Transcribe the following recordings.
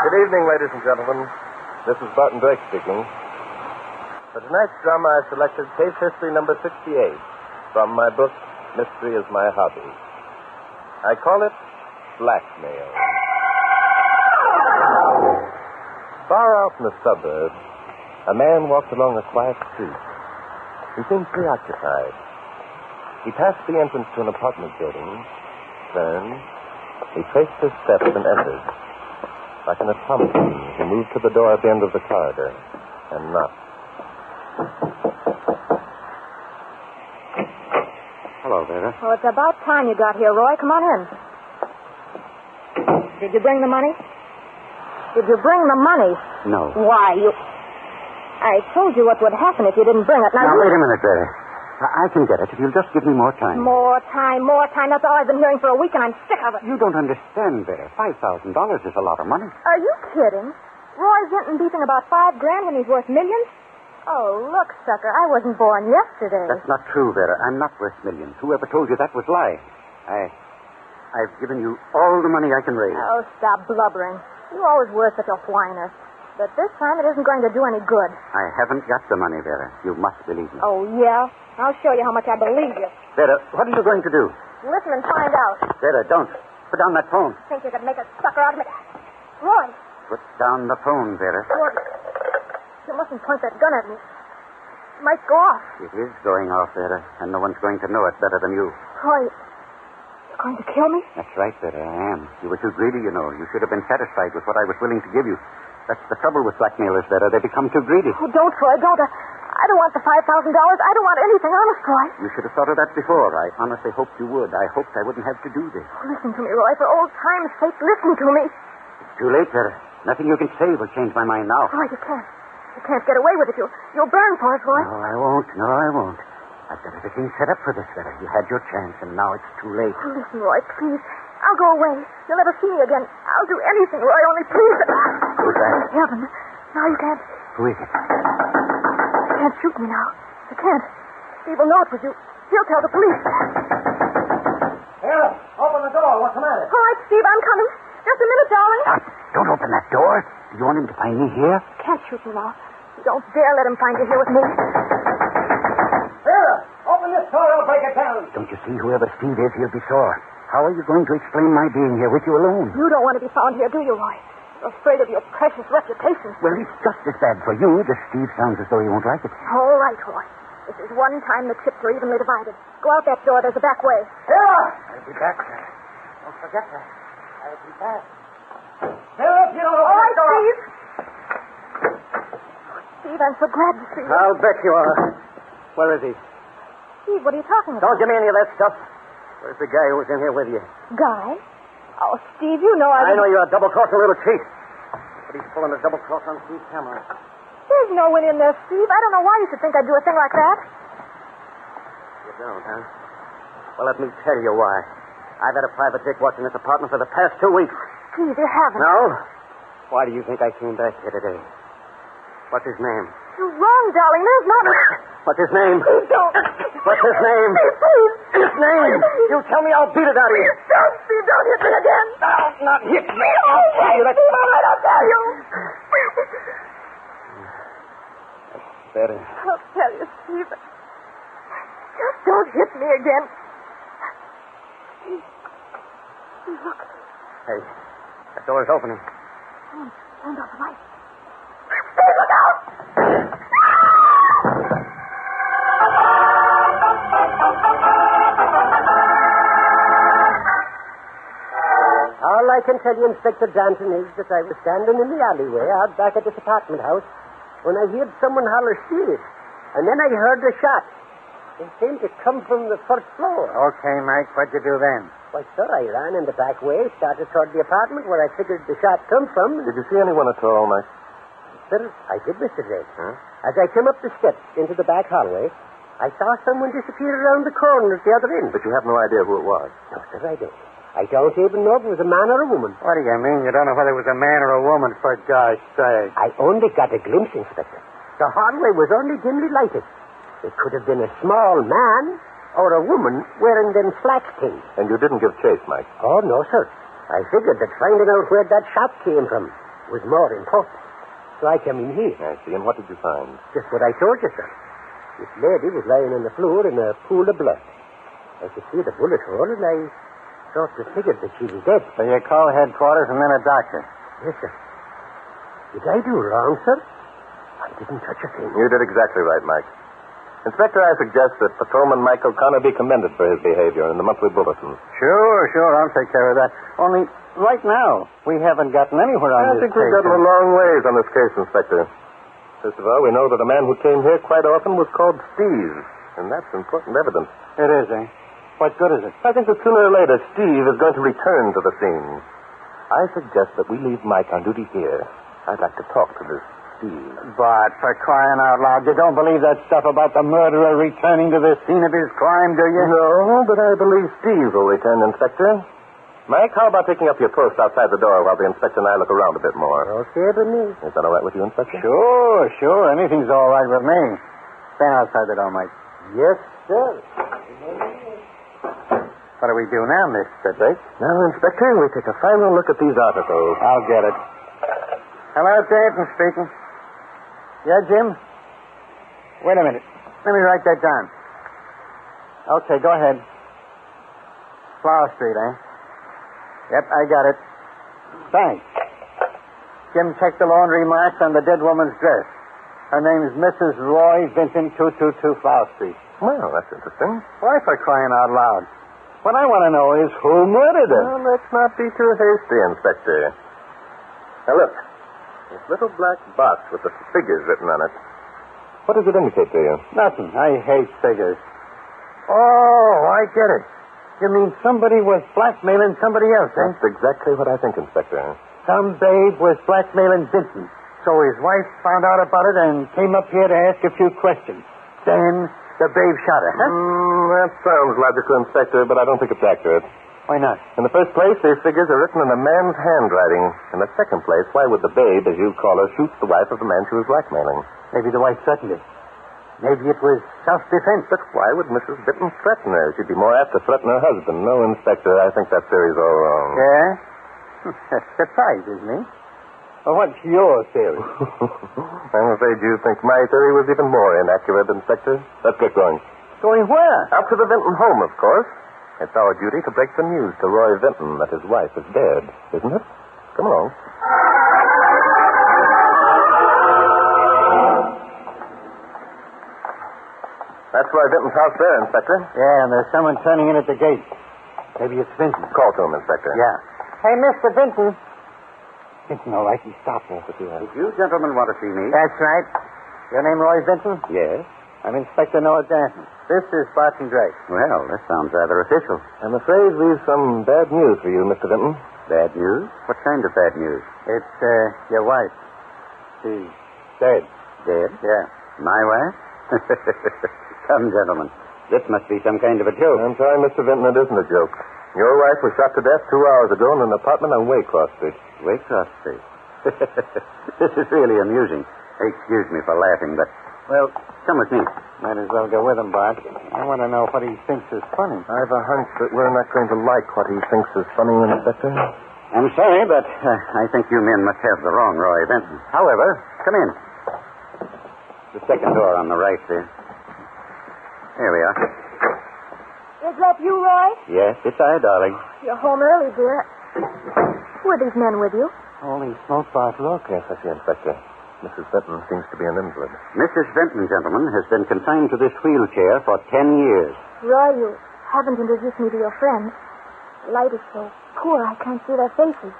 Good evening, ladies and gentlemen. This is Barton Drake speaking. For tonight's drama, I've selected case history number 68 from my book, Mystery is My Hobby. I call it Blackmail. Far out in the suburbs, a man walked along a quiet street. He seemed preoccupied. He passed the entrance to an apartment building, turned, retraced his steps and entered. Like an automaton, he moved to the door at the end of the corridor and knocked. Hello, Vera. Oh, it's about time you got here, Roy. Come on in. Did you bring the money? Did you bring the money? No. Why, you... I told you what would happen if you didn't bring it. Now, wait a minute, Vera. I can get it if you'll just give me more time. More time. That's all I've been hearing for a week, and I'm sick of it. You don't understand, Vera. $5,000 is a lot of money. Are you kidding? Roy's renting beefing about $5,000 and he's worth millions? Oh, look, sucker, I wasn't born yesterday. That's not true, Vera. I'm not worth millions. Whoever told you that was lie. I've given you all the money I can raise. Oh, stop blubbering. You always were such a whiner. But this time it isn't going to do any good. I haven't got the money, Vera. You must believe me. Oh, yeah? I'll show you how much I believe you. Vera, what are you going to do? Listen and find out. Vera, don't. Put down that phone. Think you could make a sucker out of me? Roy. Put down the phone, Vera. Roy, you mustn't point that gun at me. It might go off. It is going off, Vera, and no one's going to know it better than you. Roy, you're going to kill me? That's right, Vera, I am. You were too greedy, you know. You should have been satisfied with what I was willing to give you. That's the trouble with blackmailers, Vera. They become too greedy. Oh, don't, Roy, don't. I don't want the $5,000. I don't want anything, honest, Roy. You should have thought of that before. I honestly hoped you would. I hoped I wouldn't have to do this. Oh, listen to me, Roy. For old time's sake, listen to me. It's too late, Vera. Nothing you can say will change my mind now. Roy, you can't. You can't get away with it. You'll burn for us, Roy. No, I won't. I've got everything set up for this, Vera. You had your chance, and now it's too late. Oh, listen, Roy, please. I'll go away. You'll never see me again. I'll do anything, Roy, only please. Who's that? Heaven. Now you can't. Who is it? You can't shoot me now. You can't. Steve will know it was you. He'll tell the police. Here, open the door. What's the matter? All right, Steve, I'm coming. Just a minute, darling. Stop. Don't open that door. Do you want him to find me here? Can't shoot me now. Don't dare let him find you here with me. Here, open this door. I'll break it down. Don't you see, whoever Steve is, he'll be sore. How are you going to explain my being here with you alone? You don't want to be found here, do you, Roy? You're afraid of your precious reputation. Well, it's just as bad for you. This Steve sounds as though he won't like it. All right, Roy. This is one time the chips are evenly divided. Go out that door. There's a back way. Here! I'll be back, sir. Don't forget that. I'll be back. Here, if you don't open All right, the door. Steve. Steve, I'm so glad to see you. I'll bet you are. Where is he? Steve, what are you talking about? Don't give me any of that stuff. Where's the guy who was in here with you? Guy? Oh, Steve, you know I know you're a double-crossing little cheat. But he's pulling a double cross on Steve's camera. There's no one in there, Steve. I don't know why you should think I'd do a thing like that. You don't, huh? Well, let me tell you why. I've had a private dick watching this apartment for the past 2 weeks. Steve, you haven't. No? Why do you think I came back here today? What's his name? You're wrong, darling. There's not... What's his name? Steve, don't. What's his name? Steve, please. His name! You tell me, I'll beat it out of you. Don't, Steve. Don't hit me again. Don't not hit me. I'll tell you. Steve, all right, I'll tell you. Better. I'll tell you, Steve. Just don't hit me again. Steve, look. Hey, that door's opening. Turn off the light. Steve, look out! All I can tell you, Inspector Danton, is that I was standing in the alleyway out back at this apartment house when I heard someone holler, "Steal it." And then I heard a shot. It seemed to come from the first floor. Okay, Mike. What'd you do then? Why, sir, I ran in the back way, started toward the apartment where I figured the shot come from. Did you see anyone at all, Mike? Sir, I did, Mr. Drake. Huh? As I came up the steps into the back hallway, I saw someone disappear around the corner at the other end. But you have no idea who it was. No, sir, I don't. I don't even know if it was a man or a woman. What do you mean? You don't know whether it was a man or a woman, for gosh sake. I only got a glimpse, Inspector. The hallway was only dimly lighted. It could have been a small man or a woman wearing them slack things. And you didn't give chase, Mike? Oh, no, sir. I figured that finding out where that shot came from was more important. So I came in here. I see. And what did you find? Just what I told you, sir. This lady was lying on the floor in a pool of blood. I could see the bullet hole, and I sort of figured that she was dead. So you call headquarters and then a doctor? Yes, sir. Did I do wrong, sir? I didn't touch a thing. You did exactly right, Mike. Inspector, I suggest that Patrolman Mike O'Connor be commended for his behavior in the monthly bulletin. Sure. I'll take care of that. Only, right now, we haven't gotten anywhere on I this think we've case. gotten a long ways on this case, Inspector. First of all, we know that a man who came here quite often was called Steve, and that's important evidence. It is, eh? What good is it? I think that sooner or later, Steve is going to return to the scene. I suggest that we leave Mike on duty here. I'd like to talk to this Steve. But for crying out loud, you don't believe that stuff about the murderer returning to the scene of his crime, do you? No, but I believe Steve will return, Inspector. Mike, how about taking up your post outside the door while the inspector and I look around a bit more? Okay, but me. Is that all right with you, Inspector? Sure. Anything's all right with me. Stand outside the door, Mike. Yes, sir. What do we do now, Mr. Drake? Now, Inspector, we take a final look at these articles. I'll get it. Hello, Dayton speaking. Yeah, Jim? Wait a minute. Let me write that down. Okay, go ahead. Flower Street, eh? Yep, I got it. Thanks. Jim checked the laundry marks on the dead woman's dress. Her name's Mrs. Roy Vinton, 222 Flower Street. Well, that's interesting. Why, for crying out loud? What I want to know is who murdered her. Well, let's not be too hasty, Inspector. Now, look. This little black box with the figures written on it. What does it indicate to you? Nothing. I hate figures. Oh, I get it. You mean somebody was blackmailing somebody else, eh? That's exactly what I think, Inspector. Some babe was blackmailing Vinton. So his wife found out about it and came up here to ask a few questions. Then the babe shot her, huh? That sounds logical, Inspector, but I don't think it's accurate. Why not? In the first place, these figures are written in a man's handwriting. In the second place, why would the babe, as you call her, shoot the wife of the man she was blackmailing? Maybe the wife threatened her. Maybe it was self-defense. But why would Mrs. Vinton threaten her? She'd be more apt to threaten her husband. No, Inspector, I think that theory's all wrong. Yeah? That's surprises me. Well, what's your theory? I'm afraid you think my theory was even more inaccurate, Inspector. Let's get going. Going where? Up to the Vinton home, of course. It's our duty to break the news to Roy Vinton that his wife is dead, isn't it? Come along. That's Roy Vinton's house there, Inspector. Yeah, and there's someone turning in at the gate. Maybe it's Vinton. Call to him, Inspector. Yeah. Hey, Mr. Vinton. Vinton, all right, he stopped me. If you gentlemen want to see me... That's right. Your name Roy Vinton? Yes? I'm Inspector Noah Danton. This is Barton Drake. Well, that sounds rather official. I'm afraid we've some bad news for you, Mr. Vinton. Bad news? What kind of bad news? It's, your wife. She's dead. Dead? Yeah. My wife? Come, gentlemen. This must be some kind of a joke. I'm sorry, Mr. Vinton, it isn't a joke. Your wife was shot to death 2 hours ago in an apartment on Waycross Street. Waycross Street? This is really amusing. Excuse me for laughing, but... Well, come with me. Might as well go with him, Bart. I want to know what he thinks is funny. I've a hunch that we're not going to like what he thinks is funny, Inspector. I'm sorry, but I think you men must have the wrong Roy Vinton. However, come in. The second door on the right there. Here we are. Is that you, Roy? Yes, it's I, darling. You're home early, dear. Were these men with you? Holy smoke, Bart, look. Yes, I see, Inspector. Mrs. Vinton seems to be an invalid. Mrs. Vinton, gentlemen, has been confined to this wheelchair for 10 years. Roy, you haven't introduced me to your friends. The light is so poor I can't see their faces.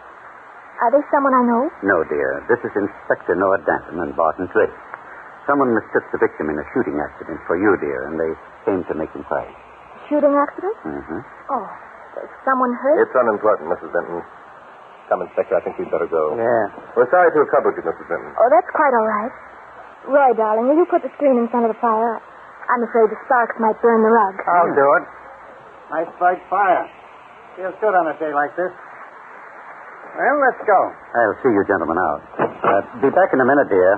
Are they someone I know? No, dear. This is Inspector Noah Danton and Barton Drake. Someone mistook the victim in a shooting accident for you, dear, and they came to make inquiries. Shooting accident? Mm-hmm. Oh, is someone hurt? It's unimportant, Mrs. Vinton. Come, Inspector, I think we'd better go. Yeah. We're sorry to have troubled you, Mrs. Vinton. Oh, that's quite all right. Roy, darling, will you put the screen in front of the fire? I'm afraid the sparks might burn the rug. I'll do it. Nice bright fire. Feels good on a day like this. Well, let's go. I'll see you gentlemen out. Be back in a minute, dear.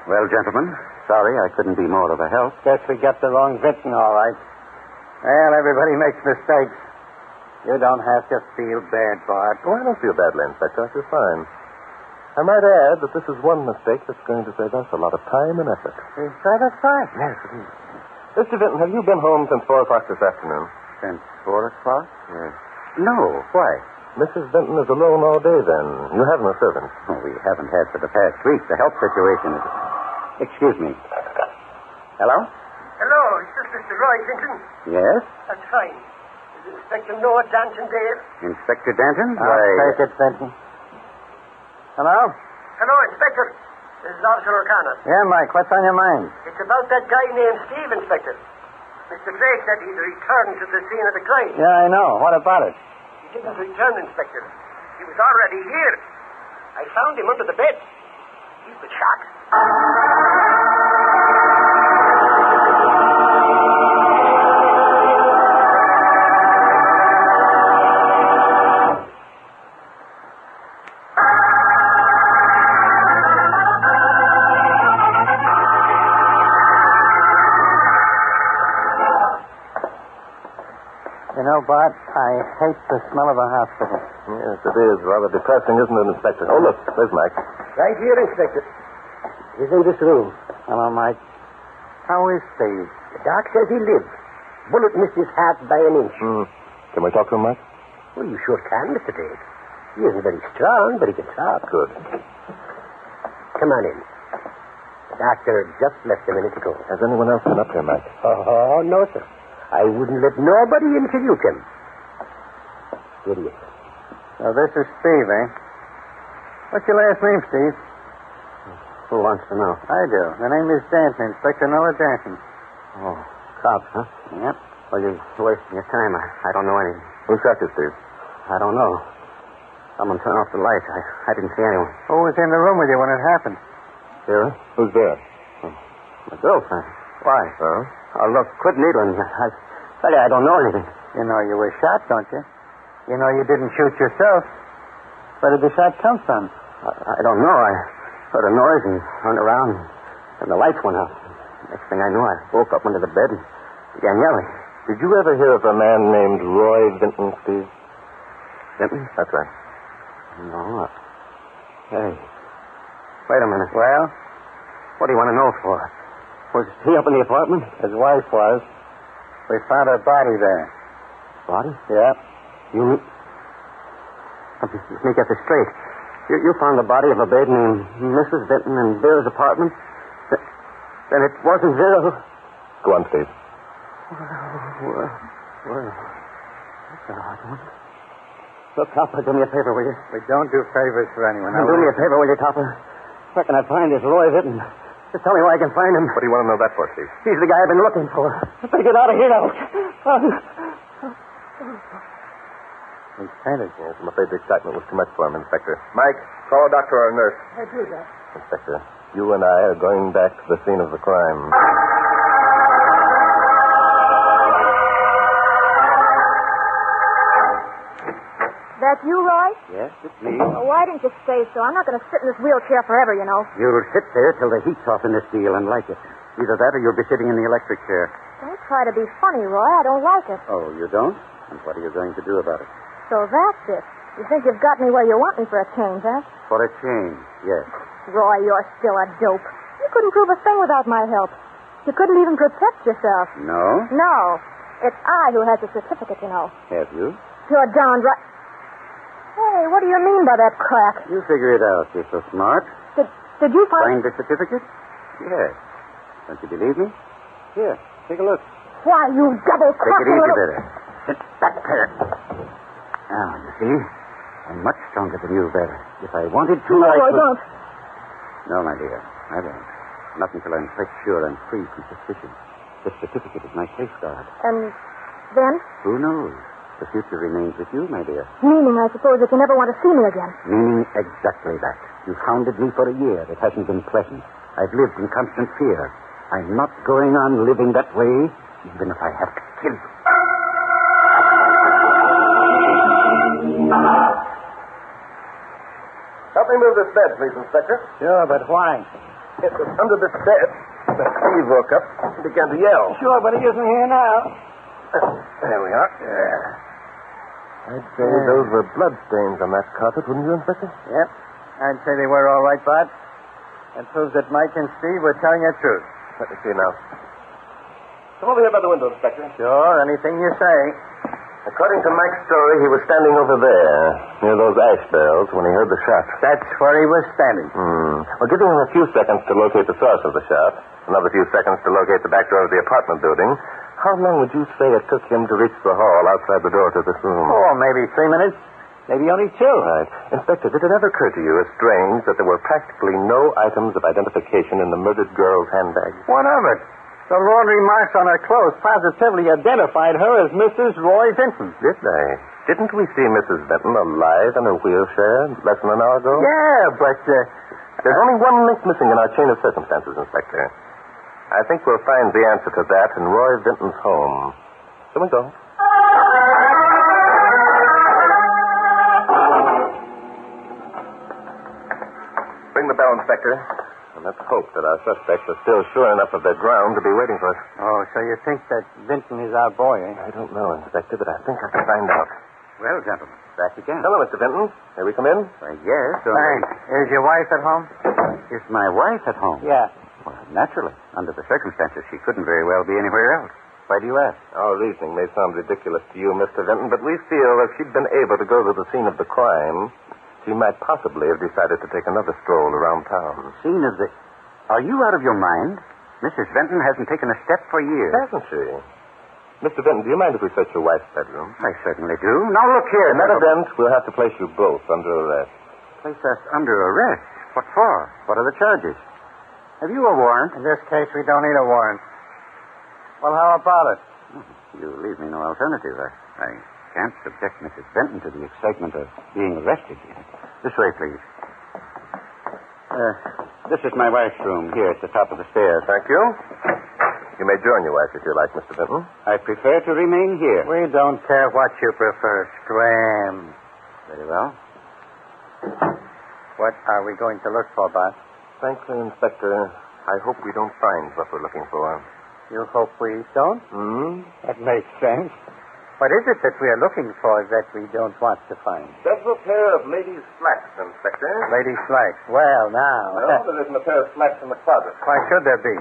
Well, gentlemen, sorry I couldn't be more of a help. Guess we got the wrong Vinton, all right. Well, everybody makes mistakes. You don't have to feel bad, Bart. Oh, I don't feel badly, Inspector. I feel fine. I might add that this is one mistake that's going to save us a lot of time and effort. Is that a fact? Yes, it is. Mr. Vinton, have you been home since 4 o'clock this afternoon? Since 4 o'clock? No. Why? Mrs. Vinton is alone all day, then. You have no servants. Oh, we haven't had for the past week. The health situation is... Excuse me. Hello? Hello, is this Mr. Roy Vinton? Yes? That's fine. Is Inspector Noah Danton there? Inspector Danton? I'll take it, Benton. Hello? Hello, Inspector. This is Officer O'Connor. Yeah, Mike, what's on your mind? It's about that guy named Steve, Inspector. Mr. Drake said he'd returned to the scene of the crime. Yeah, I know. What about it? He didn't return, Inspector. He was already here. I found him under the bed. He's been shot. You know, Bart, I hate the smell of a hospital. Yes, it is. Rather depressing, isn't it, Inspector? Oh, look, there's Mike. Right here, Inspector. He's in this room. Hello, Mike. How is Steve? The doc says he lives. Bullet missed his heart by an inch. Can we talk to him, Mike? Well, you sure can, Mr. Drake. He isn't very strong, but he can talk. Good. Come on in. The doctor just left a minute ago. Has anyone else been up here, Mike? Oh, no, sir. I wouldn't let nobody into Newton. Here he is. So this is Steve, eh? What's your last name, Steve? Who wants to know? I do. The name is Danton, Inspector Noah Danton. Oh, cops, huh? Yep. Well, you're wasting your time. I don't know anything. Who shot you, Steve? I don't know. Someone turned off the lights. I didn't see anyone. Who was in the room with you when it happened? Sarah? Who's there? My girlfriend. Why? Huh? Oh, look, quit needling. I tell you, I don't know anything. You know you were shot, don't you? You know you didn't shoot yourself. Where did the shot come from? I don't know. I heard a noise and turned around, and the lights went out. Next thing I knew, I woke up under the bed and began yelling. Did you ever hear of a man named Roy Vinton, Steve? Vinton? That's right. No. Hey. Wait a minute. Well? What do you want to know for? Was he up in the apartment? His wife was. We found her body there. Body? Yep. You... Let me get this straight. You found the body of a babe named Mrs. Vinton in Vera's apartment? Then it wasn't Vera. Go on, Steve. Well, that's a hard one. Look, Topper, do me a favor, will you? We don't do favors for anyone. Do me a favor, will you, Topper? Where can I find this Roy Vinton? Just tell me where I can find him. What do you want to know that for, Steve? He's the guy I've been looking for. I better get out of here now. He's fainted. Yes, I'm afraid the excitement was too much for him, Inspector. Mike, call a doctor or a nurse. I do that. Inspector, you and I are going back to the scene of the crime. That you, Roy? Yes, it's me. Well, why didn't you say so? I'm not going to sit in this wheelchair forever, you know. You'll sit there till the heat's off in this deal and like it. Either that or you'll be sitting in the electric chair. Don't try to be funny, Roy. I don't like it. Oh, you don't? And what are you going to do about it? So that's it. You think you've got me where you want me for a change, huh? For a change, yes. Roy, you're still a dope. You couldn't prove a thing without my help. You couldn't even protect yourself. No? No. It's I who has the certificate, you know. Have you? You're darned right. Hey, what do you mean by that crack? You figure it out. You're so smart. Did you find... Find the certificate? Yes. Don't you believe me? Here, take a look. Why, you double-cracking Take it easy, little... Vera. Sit back there. Now, you see, I'm much stronger than you, Vera. If I wanted to, No, I could... don't. No, my dear, I won't. Not until I'm quite sure I'm free from suspicion. This certificate is my safeguard. And then? Who knows? The future remains with you, my dear. Meaning, I suppose, that you never want to see me again. Meaning exactly that. You hounded me for a year. It hasn't been pleasant. I've lived in constant fear. I'm not going on living that way, even if I have to kill you. Help me move this bed, please, Inspector. Sure, but why? It was under this bed that Steve woke up and began to yell. Sure, but he isn't here now. There we are. I'd say those were blood stains on that carpet, wouldn't you, Inspector? Yep. I'd say they were all right, Bart. That proves that Mike and Steve were telling the truth. Let me see now. Come over here by the window, Inspector. Sure, anything you say. According to Mike's story, he was standing over there, near those ash barrels, when he heard the shot. That's where he was standing. Well, giving him a few seconds to locate the source of the shot, another few seconds to locate the back door of the apartment building, how long would you say it took him to reach the hall outside the door to this room? Oh, maybe 3 minutes. Maybe only 2. Right. Inspector, did it ever occur to you as strange that there were practically no items of identification in the murdered girl's handbag? What of it? The laundry marks on her clothes positively identified her as Mrs. Roy Vinton. Did they? Didn't we see Mrs. Vinton alive in her wheelchair less than an hour ago? Yeah, but... There's only one link missing in our chain of circumstances, Inspector. I think we'll find the answer to that in Roy Vinton's home. Shall we go? Ring the bell, Inspector. And let's hope that our suspects are still sure enough of their ground to be waiting for us. Oh, so you think that Vinton is our boy, eh? I don't know, Inspector, but I think I can find out. Well, gentlemen, back again. Hello, Mr. Vinton. May we come in? Why, yes. Thanks. Is your wife at home? Is my wife at home? Yeah. Well, naturally. Under the circumstances, she couldn't very well be anywhere else. Why do you ask? Our reasoning may sound ridiculous to you, Mr. Vinton, but we feel if she'd been able to go to the scene of the crime, she might possibly have decided to take another stroll around town. Scene of the... Are you out of your mind? Mrs. Vinton hasn't taken a step for years. Hasn't she? Mr. Vinton, do you mind if we search your wife's bedroom? I certainly do. Now, look here. In that event, we'll have to place you both under arrest. Place us under arrest? What for? What are the charges? Have you a warrant? In this case, we don't need a warrant. Well, how about it? You leave me no alternative. I can't subject Mrs. Vinton to the excitement of being arrested. This way, please. This is my wife's room here at the top of the stairs. Thank you. You may join your wife if you like, Mr. Vinton. I prefer to remain here. We don't care what you prefer. Scram. Very well. What are we going to look for, Bart? Frankly, Inspector, I hope we don't find what we're looking for. You hope we don't? That makes sense. What is it that we are looking for that we don't want to find? Several pair of ladies' slacks, Inspector. Lady slacks. Well, now. No, there isn't a pair of slacks in the closet. Why should there be?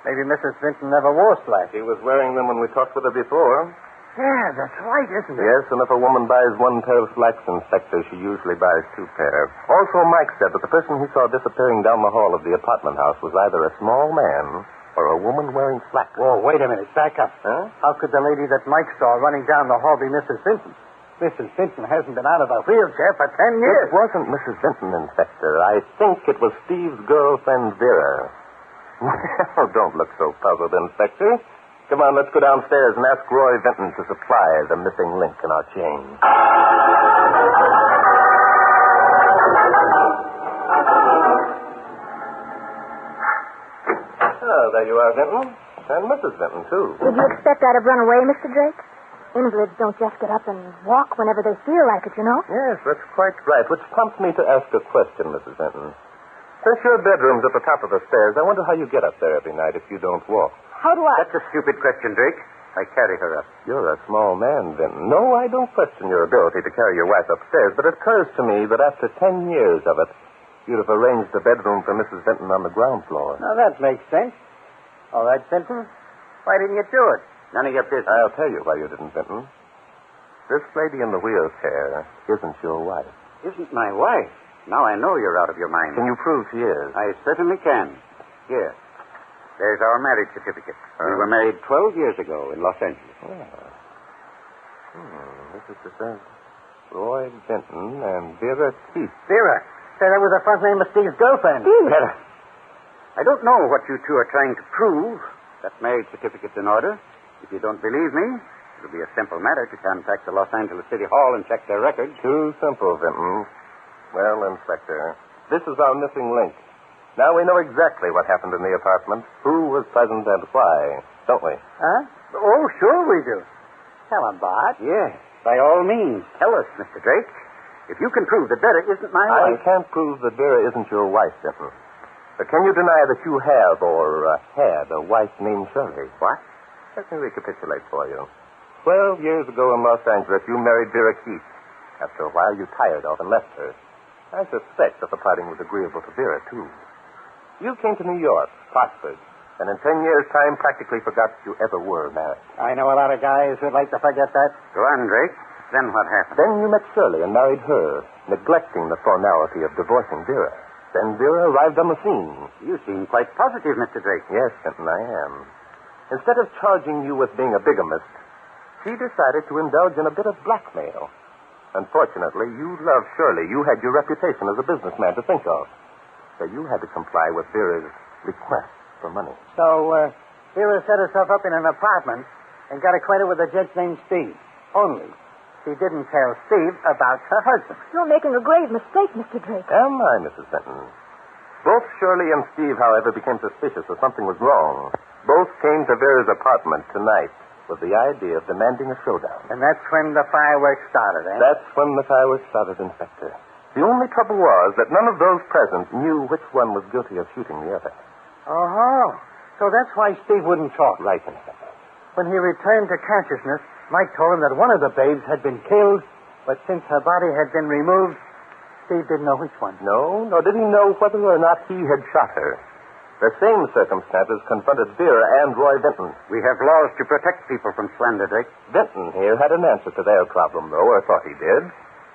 Maybe Mrs. Vinton never wore slacks. She was wearing them when we talked with her before. Yeah, that's right, isn't it? Yes, and if a woman buys one pair of slacks, Inspector, she usually buys 2 pair. Also, Mike said that the person he saw disappearing down the hall of the apartment house was either a small man or a woman wearing slacks. Whoa, wait a minute. Back up. Huh? How could the lady that Mike saw running down the hall be Mrs. Vinton? Mrs. Vinton hasn't been out of a wheelchair for 10 years. It wasn't Mrs. Vinton, Inspector. I think it was Steve's girlfriend, Vera. Well, don't look so puzzled, Inspector. Come on, let's go downstairs and ask Roy Vinton to supply the missing link in our chain. Oh, there you are, Vinton. And Mrs. Vinton, too. Did you expect I'd have run away, Mr. Drake? Invalids don't just get up and walk whenever they feel like it, you know. Yes, that's quite right, which prompts me to ask a question, Mrs. Vinton. Since your bedroom's at the top of the stairs, I wonder how you get up there every night if you don't walk. How do I... That's a stupid question, Drake. I carry her up. You're a small man, Vinton. No, I don't question your ability to carry your wife upstairs, but it occurs to me that after 10 years of it, you'd have arranged the bedroom for Mrs. Vinton on the ground floor. Now, that makes sense. All right, Vinton. Why didn't you do it? None of your business. I'll tell you why you didn't, Vinton. This lady in the wheelchair isn't your wife. Isn't my wife? Now I know you're out of your mind. Can you prove she is? I certainly can. Here. There's our marriage certificate. We were married 12 years ago in Los Angeles. This is to say Roy Vinton and Vera Keith. Vera. Say, that was the front name of Steve's girlfriend. Vera. I don't know what you two are trying to prove. That marriage certificate's in order. If you don't believe me, it'll be a simple matter to contact the Los Angeles City Hall and check their records. Too simple, Vinton. Well, Inspector, this is our missing link. Now we know exactly what happened in the apartment, who was present and why, don't we? Huh? Oh, sure we do. Tell him, Bart. Yes, by all means. Tell us, Mr. Drake. If you can prove that Vera isn't my I wife... can't prove that Vera isn't your wife, Vinton. But can you deny that you have or had a wife named Shirley? What? Let me recapitulate for you. 12 years ago in Los Angeles, you married Vera Keith. After a while, you tired of and left her. I suspect that the parting was agreeable to Vera, too. You came to New York, prospered, and in 10 years' time practically forgot you ever were married. I know a lot of guys who'd like to forget that. Go on, Drake. Then what happened? Then you met Shirley and married her, neglecting the formality of divorcing Vera. Then Vera arrived on the scene. You seem quite positive, Mr. Drake. Yes, Benton, I am. Instead of charging you with being a bigamist, she decided to indulge in a bit of blackmail. Unfortunately, you loved Shirley. You had your reputation as a businessman to think of. So you had to comply with Vera's request for money. So, Vera set herself up in an apartment and got acquainted with a gent named Steve. Only she didn't tell Steve about her husband. You're making a grave mistake, Mr. Drake. Am I, Mrs. Benton? Both Shirley and Steve, however, became suspicious that something was wrong. Both came to Vera's apartment tonight with the idea of demanding a showdown. And that's when the fireworks started, eh? That's when the fireworks started, Inspector. The only trouble was that none of those present knew which one was guilty of shooting the other. Oh, so that's why Steve wouldn't talk. Right, Inspector. When he returned to consciousness, Mike told him that one of the babes had been killed, but since her body had been removed, Steve didn't know which one. No, nor did he know whether or not he had shot her. The same circumstances confronted Vera and Roy Benton. We have laws to protect people from slander, Drake. Benton here had an answer to their problem, though, or thought he did.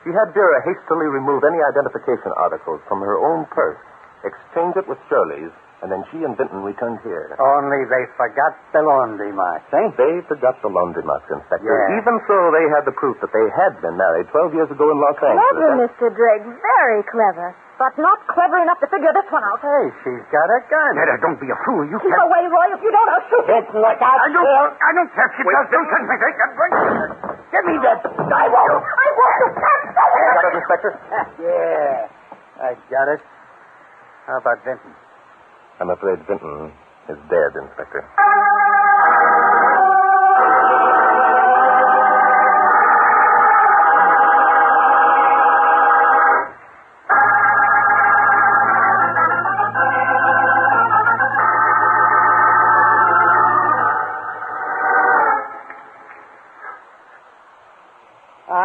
He had Vera hastily remove any identification articles from her own purse, exchange it with Shirley's, and then she and Benton returned here. Only they forgot the laundry marks, eh? They forgot the laundry marks, Inspector. Yeah. Even so, they had the proof that they had been married 12 years ago in Los Angeles. Clever, Mr. Drake. Very clever. But not clever enough to figure this one out. Hey, she's got a gun. Netta, don't be a fool. You Keep can't... away, Roy. If you don't, I'll shoot you. Look out. I don't care if she does. Don't touch me, Drake. I'm going to... Give me that. I won't. I won't. You can't stop it. Got it, Inspector? Yeah, I got it. How about Benton? I'm afraid Benton is dead, Inspector.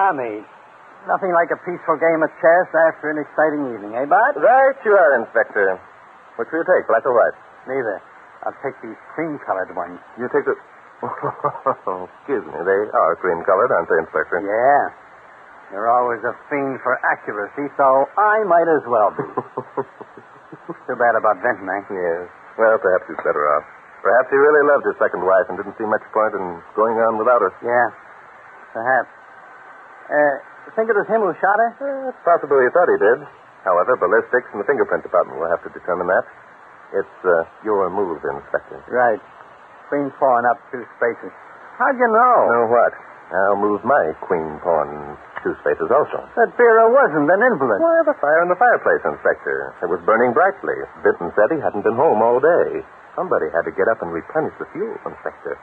Mate. Nothing like a peaceful game of chess after an exciting evening, eh, Bart? Right you are, Inspector. Which will you take, black or white? Neither. I'll take these cream-colored ones. You take the... Excuse me, they are cream-colored, aren't they, Inspector? Yeah. You're always a fiend for accuracy, so I might as well be. Too bad about Benton, eh? Yes. Well, perhaps he's better off. Perhaps he really loved his second wife and didn't see much point in going on without her. Yeah. Perhaps. Think it was him who shot her? It's possible he thought he did. However, ballistics and the fingerprint department will have to determine that. It's your move, Inspector. Right. Queen pawn up 2 spaces. How'd you know? Know what? I'll move my queen pawn 2 spaces also. That Vera wasn't an invalid. Well, the fire in the fireplace, Inspector. It was burning brightly. Benton said he hadn't been home all day. Somebody had to get up and replenish the fuel, Inspector.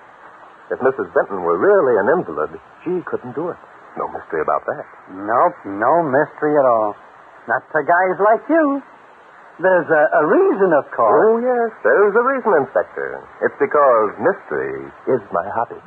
If Mrs. Benton were really an invalid, she couldn't do it. No mystery about that. Nope, no mystery at all. Not to guys like you. There's a reason, of course. Oh, yes, there's a reason, Inspector. It's because mystery is my hobby.